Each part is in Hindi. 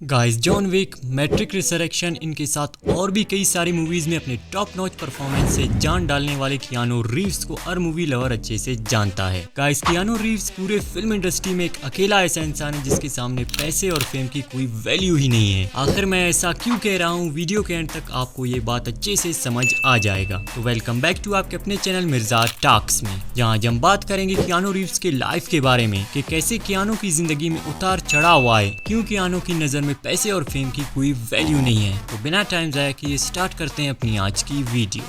Guys, John Wick, Matrix Resurrection, इनके साथ और भी कई सारी मूवीज में अपने टॉप नॉच परफॉर्मेंस से जान डालने वाले कियानो रीव्स को हर मूवी लवर अच्छे से जानता है। गाइस, कियानो रीव्स पूरे फिल्म इंडस्ट्री में एक अकेला ऐसा इंसान है जिसके सामने पैसे और फेम की कोई वैल्यू ही नहीं है। आखिर मैं ऐसा क्यों कह रहा हूँ, वीडियो के एंड तक आपको ये बात अच्छे से समझ आ जाएगा। तो वेलकम बैक टू आपके अपने चैनल मिर्जा टॉक्स में, जहाँ हम बात करेंगे कियानो रीव्स के लाइफ के बारे में कि कैसे कियानो की जिंदगी में उतार चढ़ाव आए, क्यों कियानो की नजर में पैसे और फेम की कोई वैल्यू नहीं है। तो बिना टाइम जाया किए स्टार्ट करते हैं अपनी आज की वीडियो।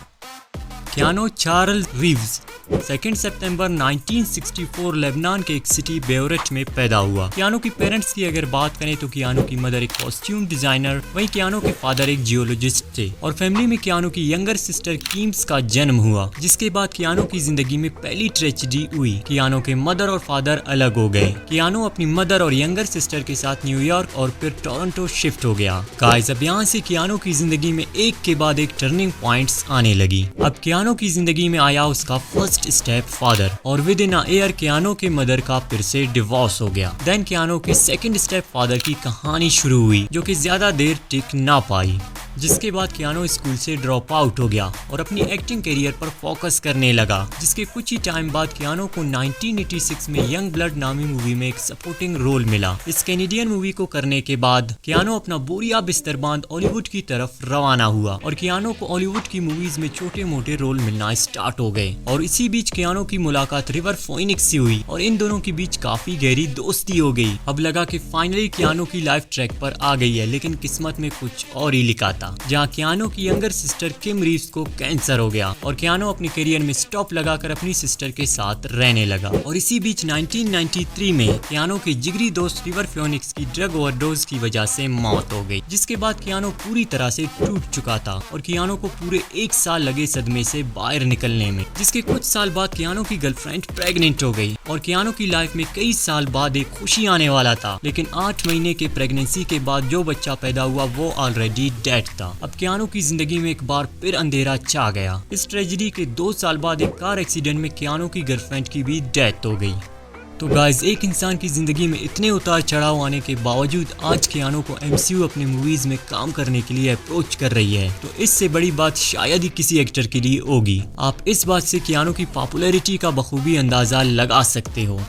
कियानो चार्ल्स रीव्स 2 सितंबर 1964 लेबनान के एक सिटी बेयरूत में पैदा हुआ। कियानो की पेरेंट्स की अगर बात करें तो कियानो की मदर एक कॉस्ट्यूम डिजाइनर, वहीं कियानो के फादर एक जियोलॉजिस्ट थे और फैमिली में कियानो की यंगर सिस्टर कीम्स का जन्म हुआ, जिसके बाद कियानो की जिंदगी में पहली ट्रेजेडी हुई। कियानो के मदर और फादर अलग हो गए। कियानो अपनी मदर और यंगर सिस्टर के साथ न्यूयॉर्क और फिर टोरंटो शिफ्ट हो गया। गाइस, अब यहाँ से कियानो की जिंदगी में एक के बाद एक टर्निंग पॉइंट्स आने लगी। अब कियानो की जिंदगी में आया उसका फर्स्ट स्टेप फादर, और with in a year Keanu के मदर का फिर से डिवोर्स हो गया। देन कियानो के सेकंड स्टेप फादर की कहानी शुरू हुई, जो कि ज्यादा देर टिक ना पाई, जिसके बाद कियानो स्कूल से ड्रॉप आउट हो गया और अपनी एक्टिंग करियर पर फोकस करने लगा। जिसके कुछ ही टाइम बाद कियानो को 1986 में यंग ब्लड नामी मूवी में एक सपोर्टिंग रोल मिला। इस कैनेडियन मूवी को करने के बाद कियानो अपना बोरिया बिस्तर बांध हॉलीवुड की तरफ रवाना हुआ और कियानो को हॉलीवुड की मूवीज में छोटे मोटे रोल मिलना स्टार्ट हो गए। और इसी बीच कियानो की मुलाकात रिवर फोनिक्स से हुई और इन दोनों के बीच काफी गहरी दोस्ती हो गई। अब लगा कि फाइनली कियानो की लाइफ ट्रैक पर आ गई है, लेकिन किस्मत में कुछ और ही लिखा था, जहाँ कियानो की यंगर सिस्टर किम रीव्स को कैंसर हो गया और कियानो अपनी करियर में स्टॉप लगाकर अपनी सिस्टर के साथ रहने लगा। और इसी बीच 1993 में कियानो के जिगरी दोस्त रिवर फोनिक्स की ड्रग ओवरडोज की वजह से मौत हो गई, जिसके बाद कियानो पूरी तरह से टूट चुका था और कियानो को पूरे 1 साल लगे सदमे से बाहर निकलने में। जिसके कुछ साल बाद कियानो की गर्लफ्रेंड प्रेग्नेंट हो गई और कियानो की लाइफ में कई साल बाद एक खुशी आने वाला था, लेकिन 8 महीने के प्रेगनेंसी के बाद जो बच्चा पैदा हुआ वो ऑलरेडी डेड था। अब कियानो की जिंदगी में एक बार फिर अंधेरा छा गया। इस ट्रेजेडी के 2 साल बाद एक कार एक्सीडेंट में कियानो की गर्लफ्रेंड की भी डेथ हो गई। तो गाइस, एक इंसान की जिंदगी में इतने उतार चढ़ाव आने के बावजूद आज कियानो को एमसीयू अपने मूवीज में काम करने के लिए अप्रोच कर रही है, तो इससे बड़ी बात शायद ही किसी एक्टर के लिए होगी। आप इस बात से कियानो की पॉपुलैरिटी का बखूबी अंदाजा लगा सकते हो।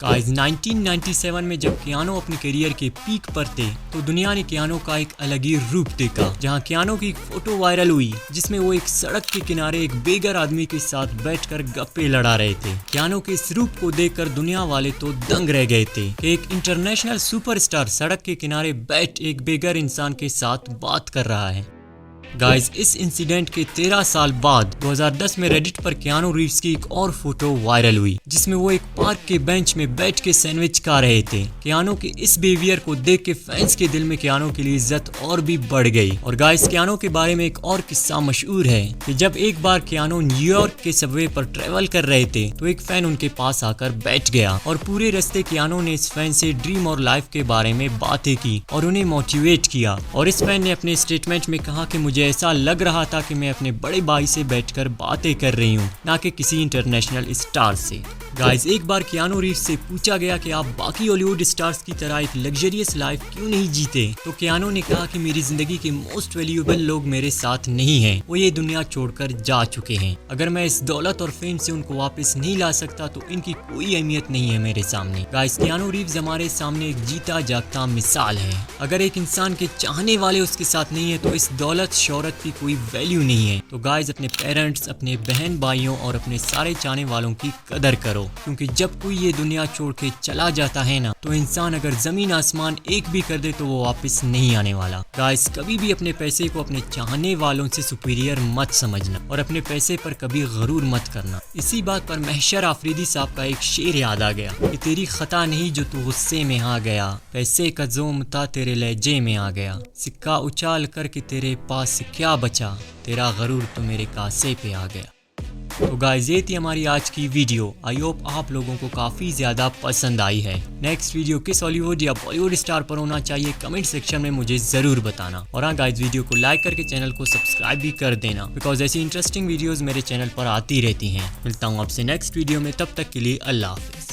गाइस, 1997 में जब कियानो अपनी करियर के पीक पर थे तो दुनिया ने कियानो का एक अलग ही रूप देखा, जहां कियानो की एक फोटो वायरल हुई जिसमें वो एक सड़क के किनारे एक बेघर आदमी के साथ बैठकर गप्पे लड़ा रहे थे। कियानो के इस रूप को देखकर दुनिया वाले तो दंग रह गए थे कि एक इंटरनेशनल सुपरस्टार सड़क के किनारे बैठ एक बेघर इंसान के साथ बात कर रहा है। गाइस, इस इंसिडेंट के 13 साल बाद 2010 में रेडिट पर कियानो रीव्स की एक और फोटो वायरल हुई जिसमें वो एक पार्क के बेंच में बैठ के सैंडविच खा रहे थे। कियानो के इस बिहेवियर को देख के फैंस के दिल में कियानो के लिए इज्जत और भी बढ़ गई। और गाइस, कियानो के बारे में एक और किस्सा मशहूर है कि जब एक बार कियानो न्यूयॉर्क के सबवे पर ट्रेवल कर रहे थे तो एक फैन उनके पास आकर बैठ गया और पूरे रास्ते कियानो ने इस फैन से ड्रीम और लाइफ के बारे में बातें की और उन्हें मोटिवेट किया। और इस फैन ने अपने स्टेटमेंट में कहा कि मुझे ऐसा लग रहा था कि मैं अपने बड़े भाई से बैठकर बातें कर रही हूँ, ना कि किसी इंटरनेशनल स्टार से। गाइस, एक बार कियानो रीव्स से पूछा गया कि आप बाकी हॉलीवुड स्टार्स की तरह एक लग्जरियस लाइफ क्यों नहीं जीते, तो कियानो ने कहा कि मेरी जिंदगी के मोस्ट वैल्यूएबल लोग मेरे साथ नहीं हैं, वो ये दुनिया छोड़कर जा चुके हैं। अगर मैं इस दौलत और फेम से उनको वापस नहीं ला सकता तो इनकी कोई अहमियत नहीं है मेरे सामने। गाइस, कियानो रीव्स हमारे सामने एक जीता जागता मिसाल है। अगर एक इंसान के चाहने वाले उसके साथ नहीं है तो इस दौलत शोहरत की कोई वैल्यू नहीं है। तो गाइस, अपने पेरेंट्स, अपने बहन भाइयों और अपने सारे चाहने वालों की कदर करो, क्योंकि जब कोई ये दुनिया छोड़ के चला जाता है ना, तो इंसान अगर जमीन आसमान एक भी कर दे तो वो वापस नहीं आने वाला। गाइस, कभी भी अपने पैसे को अपने चाहने वालों से सुपीरियर मत समझना और अपने पैसे पर कभी गरूर मत करना। इसी बात पर महशर आफरीदी साहब का एक शेर याद आ गया कि तेरी खता नहीं जो तू गुस्से में आ गया, पैसे का जोम था तेरे लहजे में आ गया, सिक्का उछाल करके तेरे पास क्या बचा, तेरा गरूर तो मेरे कासे पे आ गया। तो गाइस, ये थी हमारी आज की वीडियो। आई होप आप लोगों को काफी ज्यादा पसंद आई है। नेक्स्ट वीडियो किस हॉलीवुड या बॉलीवुड स्टार पर होना चाहिए कमेंट सेक्शन में मुझे जरूर बताना। और हाँ गाइस, वीडियो को लाइक करके चैनल को सब्सक्राइब भी कर देना, बिकॉज ऐसी इंटरेस्टिंग वीडियोस मेरे चैनल पर आती रहती हैं। मिलता हूँ आपसे नेक्स्ट वीडियो में, तब तक के लिए अल्लाह हाफिज।